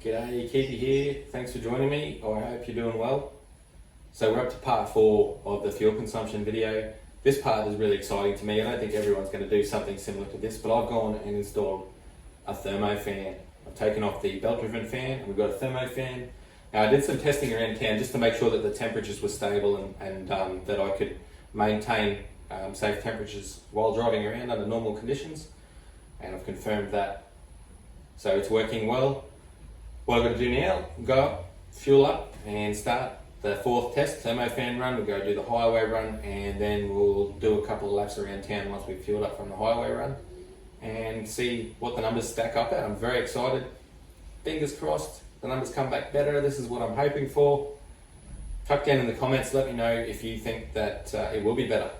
G'day, Keithy here. Thanks for joining me. I hope you're doing well. So we're up to part 4 of the fuel consumption video. This part is really exciting to me. I don't think everyone's going to do something similar to this, but I've gone and installed a Thermofan. I've taken off the belt-driven fan and we've got a Thermofan. Now I did some testing around town just to make sure that the temperatures were stable and that I could maintain safe temperatures while driving around under normal conditions, and I've confirmed that. So it's working well. What I've got to do now, go up, fuel up and start the 4th test, Thermofan run. We'll go do the highway run and then we'll do a couple of laps around town once we've fueled up from the highway run and see what the numbers stack up at. I'm very excited. Fingers crossed the numbers come back better. This is what I'm hoping for. Tuck down in the comments, let me know if you think that it will be better.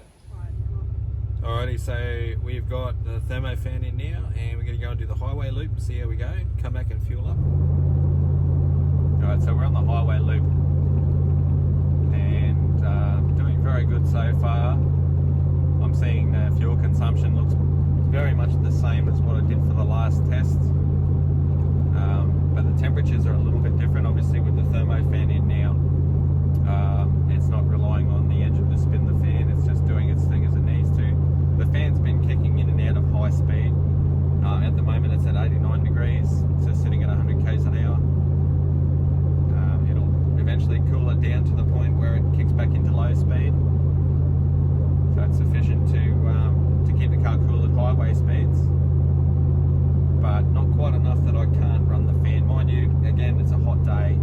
Alrighty, so we've got the Thermofan in now and we're going to go and do the highway loop and see how we go. Come back and fuel up. Alright, so we're on the highway loop and doing very good so far. I'm seeing the fuel consumption looks very much the same as what I did for the last test, but the temperatures are a little bit different obviously with the Thermofan in now. It's not relying on the engine to spin the fan, it's just doing its thing as it needs to. The fan's been kicking in and out of high speed. At the moment it's at 89 degrees, so sitting at 100 k's an hour. It'll eventually cool it down to the point where it kicks back into low speed. So it's sufficient to keep the car cool at highway speeds, but not quite enough that I can't run the fan. Mind you, again, it's a hot day.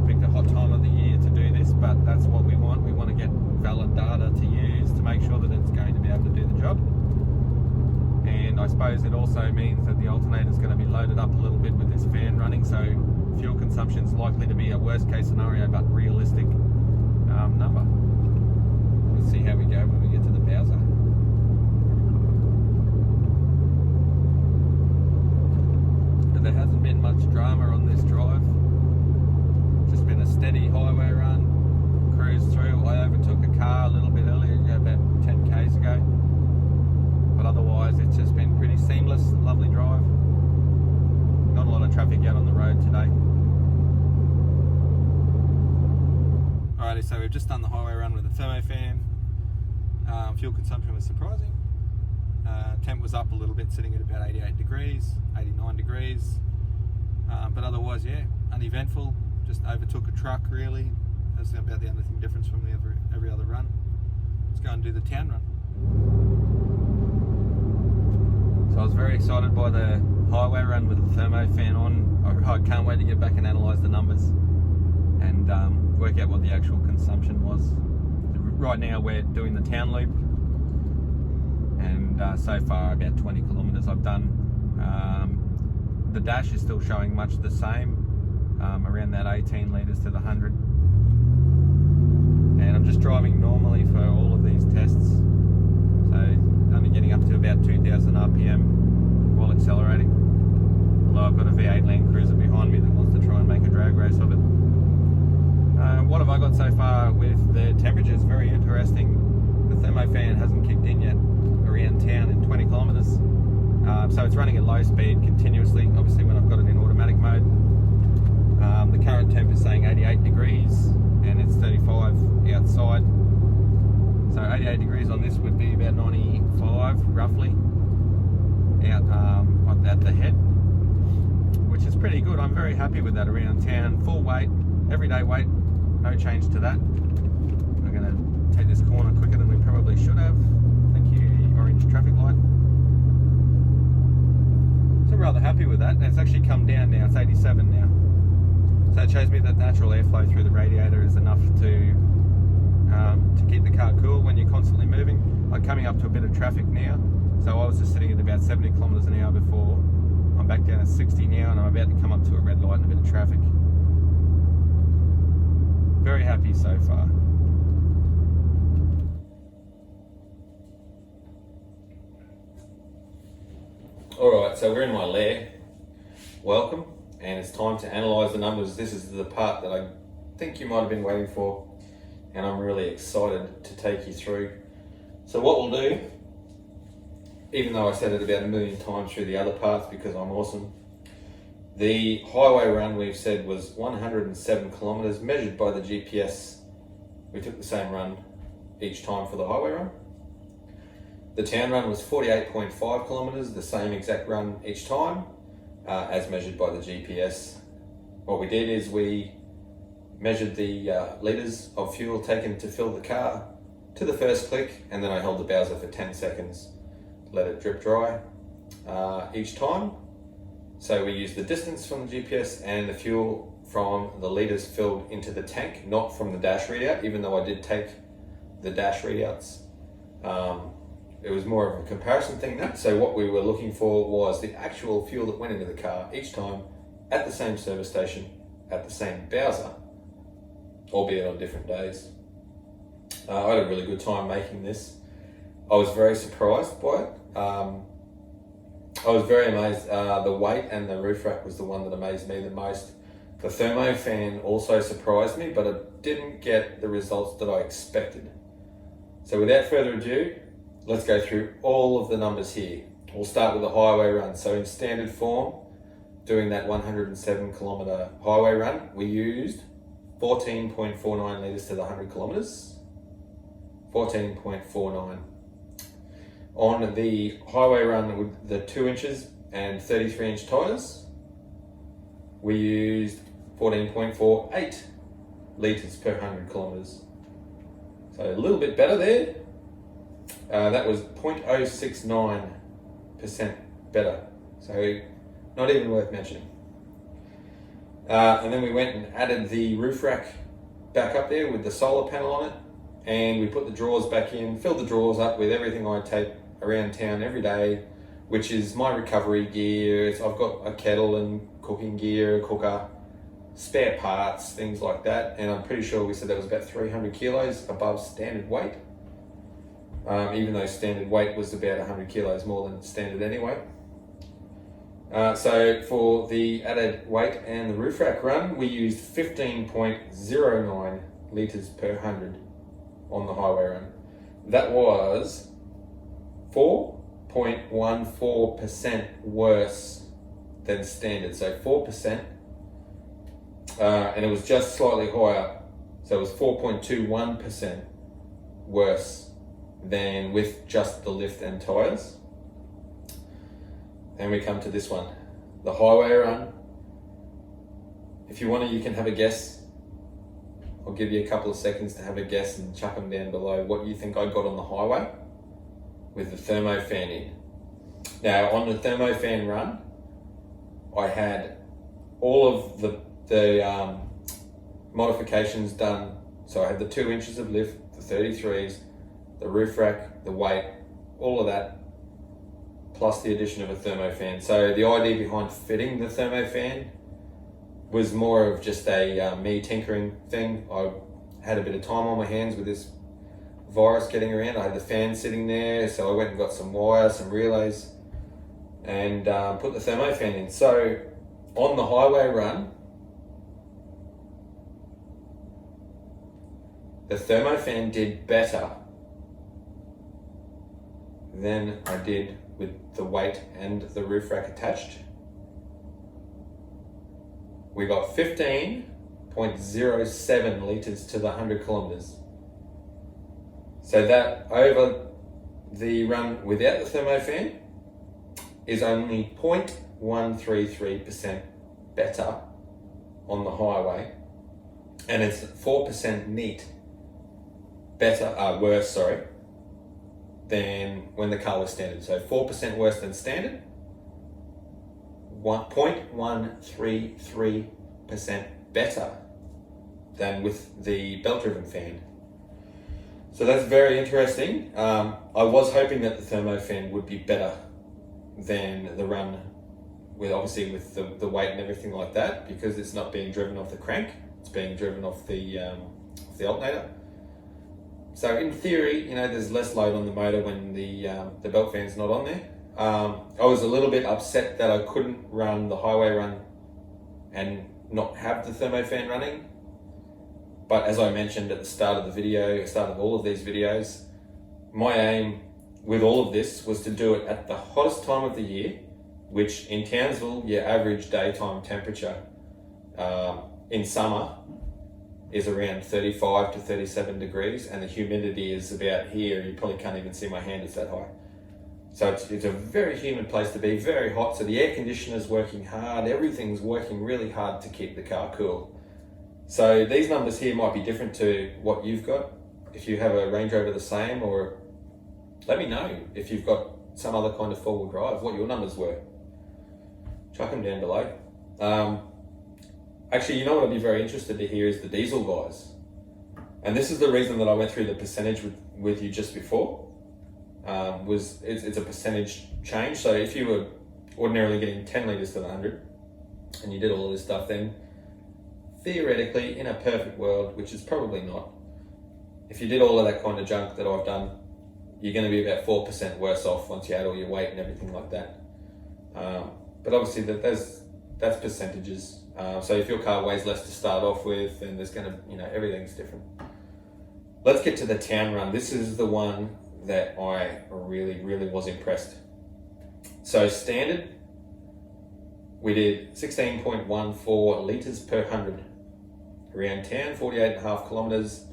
Picked a hot time of the year to do this, but that's what we want. We want to get valid data to use to make sure that it's going to be able to do the job. And I suppose it also means that the alternator is going to be loaded up a little bit with this fan running, so fuel consumption is likely to be a worst case scenario but realistic number. Let's see how we go when we get to the Bowser. And there hasn't been much drama on this drive. Just been a steady highway run, cruise through. I overtook a car a little bit earlier, about 10 k's ago, but otherwise it's just been pretty seamless, lovely drive. Not a lot of traffic out on the road today. Alrighty, so we've just done the highway run with the Thermofan. Fuel consumption was surprising. Temp was up a little bit, sitting at about 88 degrees, 89 degrees, but otherwise, yeah, uneventful. Just overtook a truck really. That's about the only thing difference from every other run. Let's go and do the town run. So I was very excited by the highway run with the Thermofan on. I can't wait to get back and analyse the numbers and work out what the actual consumption was. Right now we're doing the town loop, and so far about 20 kilometres I've done. The dash is still showing much the same. Around that 18 litres to the 100, and I'm just driving normally for all of these tests, so only getting up to about 2000 RPM while accelerating, although I've got a V8 Land Cruiser behind me that wants to try and make a drag race of it. What have I got so far with the temperatures? Very interesting. The Thermofan hasn't kicked in yet around town in 20 kilometres, so it's running at low speed continuously, obviously when I've got it in automatic mode. The current temp is saying 88 degrees and it's 35 outside. So 88 degrees on this would be about 95 roughly out at the head, which is pretty good. I'm very happy with that around town. Full weight, everyday weight, no change to that. We're going to take this corner quicker than we probably should have. Thank you, orange traffic light. So I'm rather happy with that. And it's actually come down now, it's 87 now. So it shows me that natural airflow through the radiator is enough to keep the car cool when you're constantly moving. I'm coming up to a bit of traffic now, so I was just sitting at about 70 kilometres an hour before. I'm back down at 60 now and I'm about to come up to a red light and a bit of traffic. Very happy so far. Alright, so we're in my lair. Welcome. And it's time to analyse the numbers. This is the part that I think you might have been waiting for, and I'm really excited to take you through. So what we'll do, even though I said it about 1 million times through the other parts because I'm awesome, The highway run we've said was 107 kilometres, measured by the GPS. We took the same run each time for the highway run. The town run was 48.5 kilometres, the same exact run each time, as measured by the GPS. What we did is we measured the litres of fuel taken to fill the car to the first click, and then I held the Bowser for 10 seconds, let it drip dry each time. So we used the distance from the GPS and the fuel from the litres filled into the tank, not from the dash readout, even though I did take the dash readouts. It was more of a comparison thing now. So what we were looking for was the actual fuel that went into the car each time at the same service station, at the same Bowser, albeit on different days. I had a really good time making this. I was very surprised by it. I was very amazed. The weight and the roof rack was the one that amazed me the most. The Thermofan also surprised me, but it didn't get the results that I expected. So without further ado, let's go through all of the numbers here. We'll start with the highway run. So in standard form, doing that 107 kilometre highway run, we used 14.49 litres to the 100 kilometres. 14.49. On the highway run with the 2 inches and 33 inch tyres, we used 14.48 litres per 100 kilometres. So a little bit better there. That was 0.069% better. So not even worth mentioning. And then we went and added the roof rack back up there with the solar panel on it. And we put the drawers back in, filled the drawers up with everything I take around town every day, which is my recovery gear. I've got a kettle and cooking gear, a cooker, spare parts, things like that. And I'm pretty sure we said that was about 300 kilos above standard weight, even though standard weight was about 100 kilos more than standard anyway. So for the added weight and the roof rack run, we used 15.09 litres per 100 on the highway run. That was 4.14% worse than standard. So 4%, and it was just slightly higher. So it was 4.21% worse than with just the lift and tyres. And we come to this one, the highway run. If you want to, you can have a guess. I'll give you a couple of seconds to have a guess and chuck them down below what you think I got on the highway with the Thermofan in. Now, on the Thermofan run, I had all of the modifications done. So I had the 2 inches of lift, the 33s, the roof rack, the weight, all of that, plus the addition of a Thermofan. So the idea behind fitting the Thermofan was more of just a me tinkering thing. I had a bit of time on my hands with this virus getting around. I had the fan sitting there, so I went and got some wire, some relays, and put the Thermofan in. So on the highway run, the Thermofan did better than I did with the weight and the roof rack attached. We got 15.07 litres to the 100 kilometres. So that over the run without the Thermofan is only 0.133% better on the highway, and it's 4% worse than when the car was standard. So 4% worse than standard, 0.133% better than with the belt-driven fan. So that's very interesting. I was hoping that the Thermofan would be better than the run with the weight and everything like that, because it's not being driven off the crank, it's being driven off the alternator. So in theory, there's less load on the motor when the belt fan's not on there. I was a little bit upset that I couldn't run the highway run and not have the Thermofan running. But as I mentioned at the start of all of these videos, my aim with all of this was to do it at the hottest time of the year which in Townsville, your average daytime temperature in summer is around 35 to 37 degrees, and the humidity is about here. You probably can't even see my hand, it's that high. So it's a very humid place to be, very hot. So the air conditioner's working hard, everything's working really hard to keep the car cool. So these numbers here might be different to what you've got. If you have a Range Rover the same, or let me know if you've got some other kind of four-wheel drive, what your numbers were. Chuck them down below. Actually, you know what I'd be very interested to hear is the diesel guys. And this is the reason that I went through the percentage with you just before. It's a percentage change. So if you were ordinarily getting 10 litres to the 100 and you did all of this stuff, then theoretically, in a perfect world, which is probably not, if you did all of that kind of junk that I've done, you're going to be about 4% worse off once you add all your weight and everything like that. But obviously that's percentages. So if your car weighs less to start off with, then there's going to, everything's different. Let's get to the town run. This is the one that I really, really was impressed. So standard, we did 16.14 litres per 100 around town, 48.5 kilometres,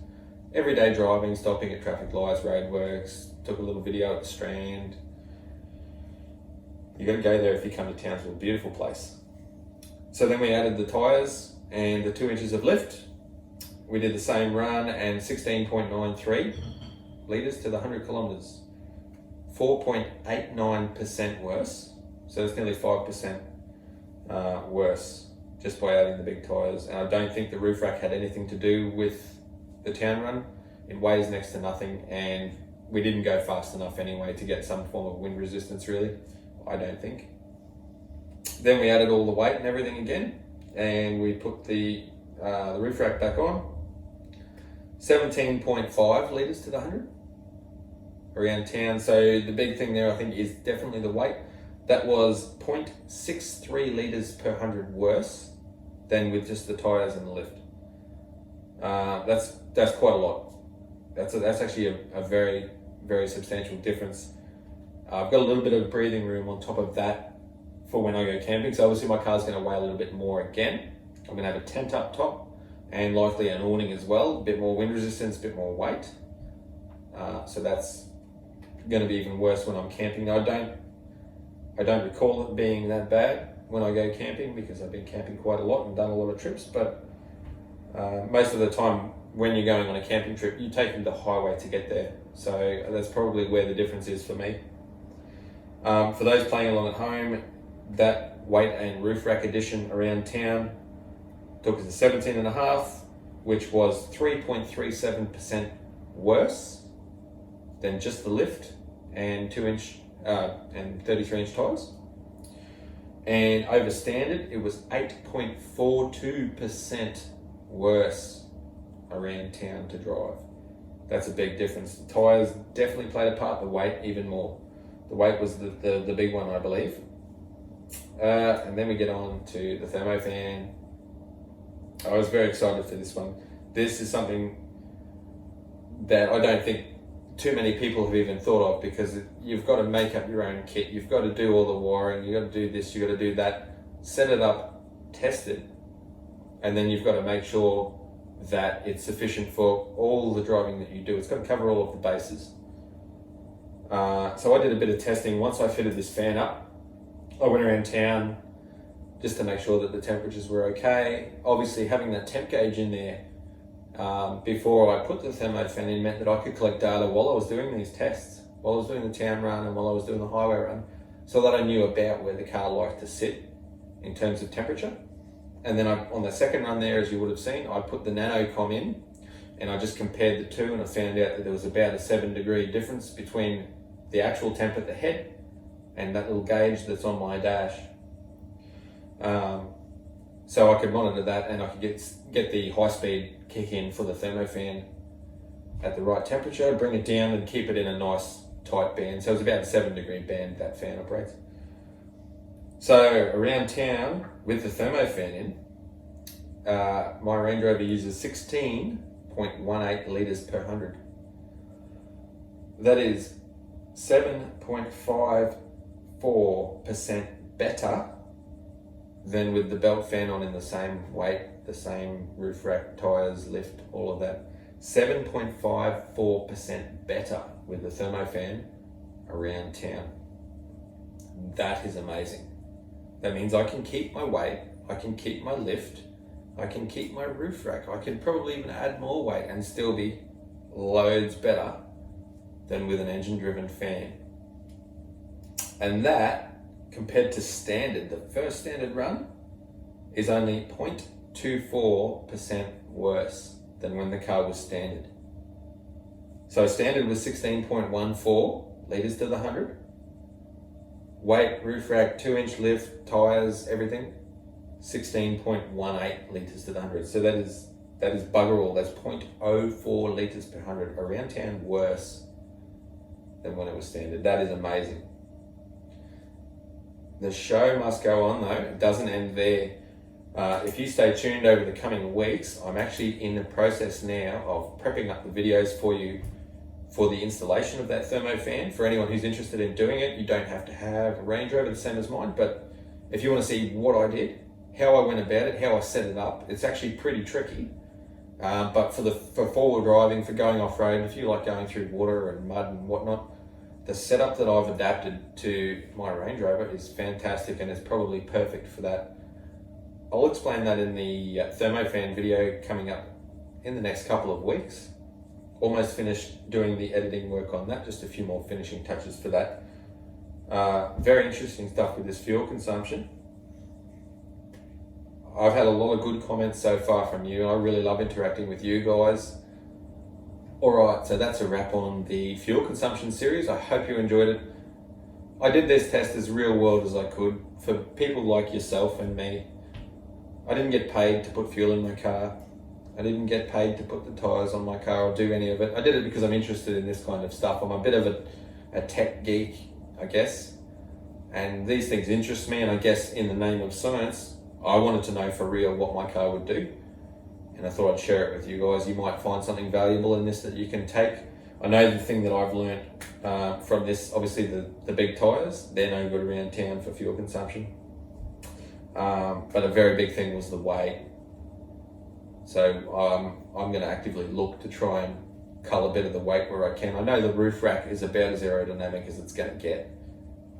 everyday driving, stopping at traffic lights, roadworks, took a little video at the Strand. You got to go there if you come to Townsville, beautiful place. So then we added the tyres and the 2 inches of lift. We did the same run and 16.93 litres to the 100 kilometres. 4.89% worse. So it's nearly 5% worse just by adding the big tyres. And I don't think the roof rack had anything to do with the town run. It weighs next to nothing, and we didn't go fast enough anyway to get some form of wind resistance, really. I don't think. Then we added all the weight and everything again, and we put the roof rack back on. 17.5 litres to the 100 around town. So the big thing there, I think, is definitely the weight. That was 0.63 litres per 100 worse than with just the tyres and the lift. That's quite a lot. That's actually a very, very substantial difference. I've got a little bit of breathing room on top of that for when I go camping. So obviously my car's going to weigh a little bit more again. I'm going to have a tent up top and likely an awning as well. A bit more wind resistance, a bit more weight. So that's going to be even worse when I'm camping. I don't recall it being that bad when I go camping because I've been camping quite a lot and done a lot of trips. But most of the time when you're going on a camping trip, you take the highway to get there. So that's probably where the difference is for me. For those playing along at home, that weight and roof rack addition around town took us to 17.5, which was 3.37% worse than just the lift and 2-inch and 33-inch tyres. And over standard, it was 8.42% worse around town to drive. That's a big difference. The tyres definitely played a part, the weight even more. The weight was the big one, I believe. And then we get on to the Thermofan. I was very excited for this one. This is something that I don't think too many people have even thought of, because you've got to make up your own kit. You've got to do all the wiring. You've got to do this, you've got to do that. Set it up, test it, and then you've got to make sure that it's sufficient for all the driving that you do. It's got to cover all of the bases. So I did a bit of testing. Once I fitted this fan up, I went around town just to make sure that the temperatures were okay. Obviously, having that temp gauge in there before I put the Thermofan in meant that I could collect data while I was doing these tests, while I was doing the town run and while I was doing the highway run, so that I knew about where the car liked to sit in terms of temperature. And then on the second run there, as you would have seen, I put the NanoCom in and I just compared the two, and I found out that there was about a 7-degree difference between the actual temp at the head and that little gauge that's on my dash. So I could monitor that, and I could get the high-speed kick in for the Thermofan at the right temperature, bring it down and keep it in a nice tight band. So it was about a 7-degree band that fan operates. So around town with the Thermofan in, my Range Rover uses 16.18 litres per 100. That is 7.54% better than with the belt fan on in the same weight, the same roof rack, tyres, lift, all of that. 7.54% better with the Thermofan around town. That is amazing. That means I can keep my weight, I can keep my lift, I can keep my roof rack, I can probably even add more weight and still be loads better than with an engine driven fan. And that, compared to standard, the first standard run is only 0.24% worse than when the car was standard. So standard was 16.14 litres to the 100. Weight, roof rack, 2-inch lift, tyres, everything, 16.18 litres to the 100. So that is bugger all. That's 0.04 litres per 100 around town worse than when it was standard. That is amazing. The show must go on though. It doesn't end there. If you stay tuned over the coming weeks, I'm actually in the process now of prepping up the videos for you for the installation of that Thermofan. For anyone who's interested in doing it, you don't have to have a Range Rover the same as mine, but if you want to see what I did, how I went about it, how I set it up, it's actually pretty tricky. But for forward driving, for going off-road, if you like going through water and mud and whatnot, the setup that I've adapted to my Range Rover is fantastic and is probably perfect for that. I'll explain that in the Thermofan video coming up in the next couple of weeks. Almost finished doing the editing work on that, just a few more finishing touches for that. Very interesting stuff with this fuel consumption. I've had a lot of good comments so far from you, and I really love interacting with you guys. Alright, so that's a wrap on the fuel consumption series. I hope you enjoyed it. I did this test as real world as I could for people like yourself and me. I didn't get paid to put fuel in my car. I didn't get paid to put the tyres on my car or do any of it. I did it because I'm interested in this kind of stuff. I'm a bit of a tech geek, I guess. And these things interest me, and I guess in the name of science, I wanted to know for real what my car would do. And I thought I'd share it with you guys. You might find something valuable in this that you can take. I know the thing that I've learned from this, obviously the big tyres, they're no good around town for fuel consumption. But a very big thing was the weight. So I'm going to actively look to try and cull a bit of the weight where I can. I know the roof rack is about as aerodynamic as it's going to get.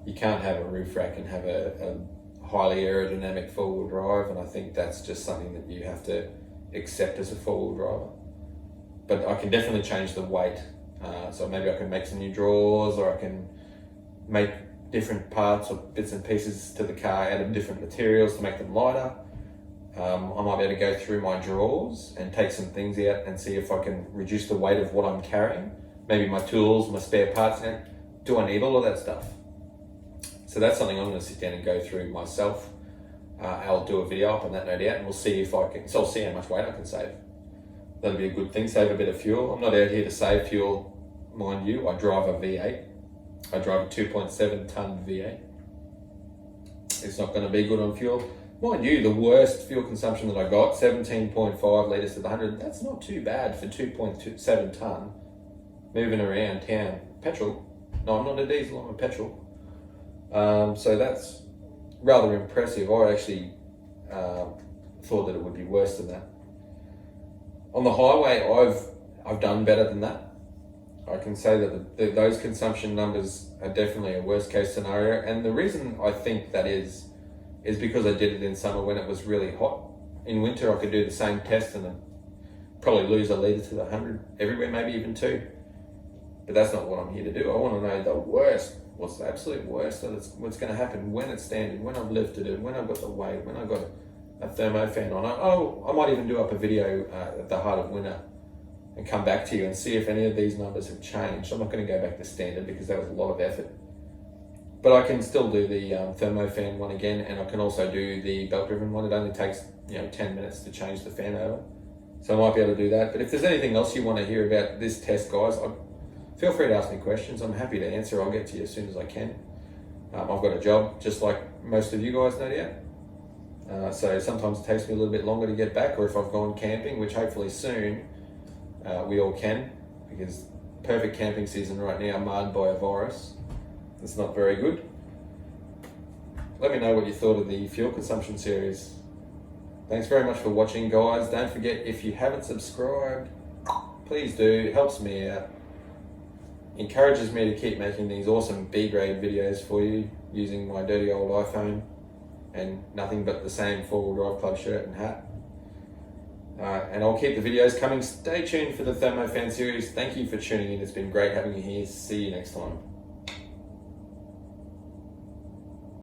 You can't have a roof rack and have a highly aerodynamic four-wheel drive, and I think that's just something that you have to accept as a four-wheel driver. But I can definitely change the weight. So maybe I can make some new drawers, or I can make different parts or bits and pieces to the car out of different materials to make them lighter. I might be able to go through my drawers and take some things out and see if I can reduce the weight of what I'm carrying. Maybe my tools, my spare parts. Now, do I need all of that stuff? So that's something I'm going to sit down and go through myself. I'll do a video up on that, no doubt, and we'll see if I can. So I'll see how much weight I can save. That'll be a good thing. Save a bit of fuel. I'm not out here to save fuel, mind you. I drive a V8. I drive a 2.7 ton V8. It's not going to be good on fuel. Mind you, the worst fuel consumption that I got, 17.5 litres to the 100, that's not too bad for 2.7 ton moving around town. Petrol. No, I'm not a diesel, I'm a petrol. So that's rather impressive. I actually thought that it would be worse than that. On the highway, I've done better than that. I can say that those consumption numbers are definitely a worst case scenario, and the reason I think that is because I did it in summer when it was really hot. In winter, I could do the same test and I'd probably lose a litre to the 100 everywhere, maybe even 2. But that's not what I'm here to do. I want to know the worst, what's the absolute worst, what's going to happen when it's standing, when I've lifted it, when I've got the weight, when I've got a Thermofan on. I might even do up a video at the heart of winter and come back to you and see if any of these numbers have changed. I'm not going to go back to standard because that was a lot of effort. But I can still do the Thermofan one again, and I can also do the belt-driven one. It only takes 10 minutes to change the fan over. So I might be able to do that. But if there's anything else you want to hear about this test, guys, feel free to ask me questions. I'm happy to answer. I'll get to you as soon as I can. I've got a job, just like most of you guys, no doubt. So sometimes it takes me a little bit longer to get back, or if I've gone camping, which hopefully soon we all can, because perfect camping season right now marred by a virus. It's not very good. let me know what you thought of the fuel consumption series. Thanks very much for watching, guys. Don't forget, if you haven't subscribed, please do. It helps me out. Encourages me to keep making these awesome B-grade videos for you using my dirty old iPhone and nothing but the same 4-wheel drive club shirt and hat. And I'll keep the videos coming. Stay tuned for the Thermofan series. Thank you for tuning in. It's been great having you here. See you next time.